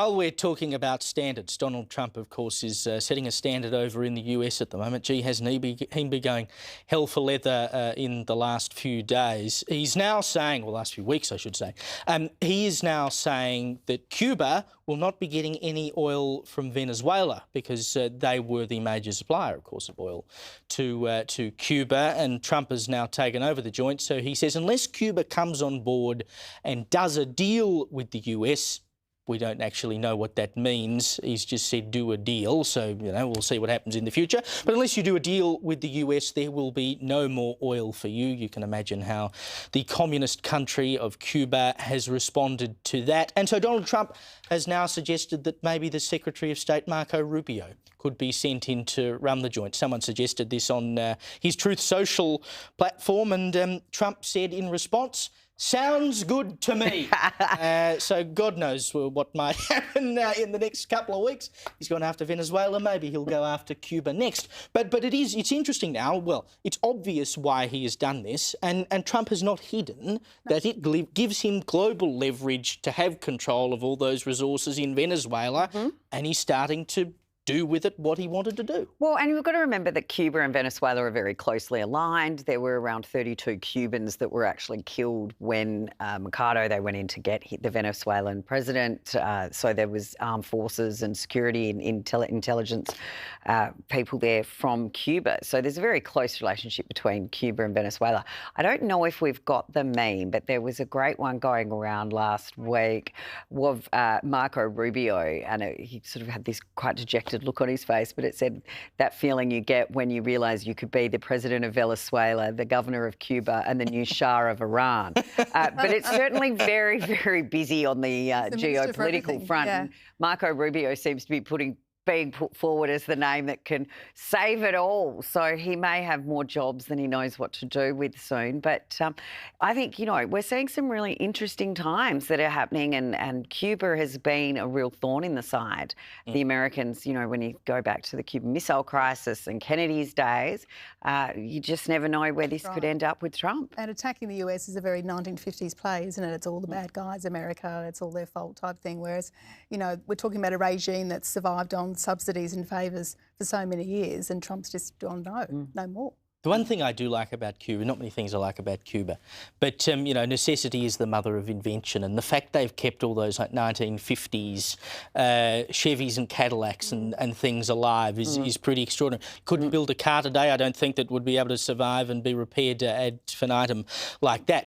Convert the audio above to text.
While we're talking about standards, Donald Trump, of course, is setting a standard over in the US at the moment. Gee, hasn't he been going hell for leather in the last few days? He's now saying, well, last few weeks, I should say, he is now saying that Cuba will not be getting any oil from Venezuela because they were the major supplier, of course, of oil to Cuba. And Trump has now taken over the joint. So he says, unless Cuba comes on board and does a deal with the US, we don't actually know what that means. He's just said do a deal, so we'll see what happens in the future. But unless you do a deal with the US, there will be no more oil for you. You can imagine how the communist country of Cuba has responded to that. And so Donald Trump has now suggested that maybe the Secretary of State, Marco Rubio, could be sent in to run the joint. Someone suggested this on his Truth Social platform, and Trump said in response, "Sounds good to me." So God knows what might happen in the next couple of weeks. He's gone after Venezuela. Maybe he'll go after Cuba next. But it's interesting now. Well, it's obvious why he has done this, and Trump has not hidden that it gives him global leverage to have control of all those resources in Venezuela, and he's starting to do with it what he wanted to do. Well, and we've got to remember that Cuba and Venezuela are very closely aligned. There were around 32 Cubans that were actually killed when they went in to get the Venezuelan president. So there was armed forces and security and intelligence people there from Cuba. So there's a very close relationship between Cuba and Venezuela. I don't know if we've got the meme, but there was a great one going around last week of Marco Rubio, and he sort of had this quite dejected look on his face, but it said that feeling you get when you realise you could be the president of Venezuela, the governor of Cuba and the new Shah of Iran. But it's certainly very, very busy on the geopolitical front. Yeah. And Marco Rubio seems to be being put forward as the name that can save it all. So he may have more jobs than he knows what to do with soon. But I think, we're seeing some really interesting times that are happening, and Cuba has been a real thorn in the side. The Americans, when you go back to the Cuban Missile Crisis and Kennedy's days, you just never know where this could end up with Trump. And attacking the US is a very 1950s play, isn't it? It's all the bad guys, America, it's all their fault type thing. Whereas, we're talking about a regime that's survived on subsidies and favours for so many years, and Trump's just gone, no more. The one thing I do like about Cuba, not many things I like about Cuba, but, necessity is the mother of invention, and the fact they've kept all those 1950s Chevys and Cadillacs and things alive is pretty extraordinary. Couldn't build a car today, I don't think, that would be able to survive and be repaired ad infinitum like that.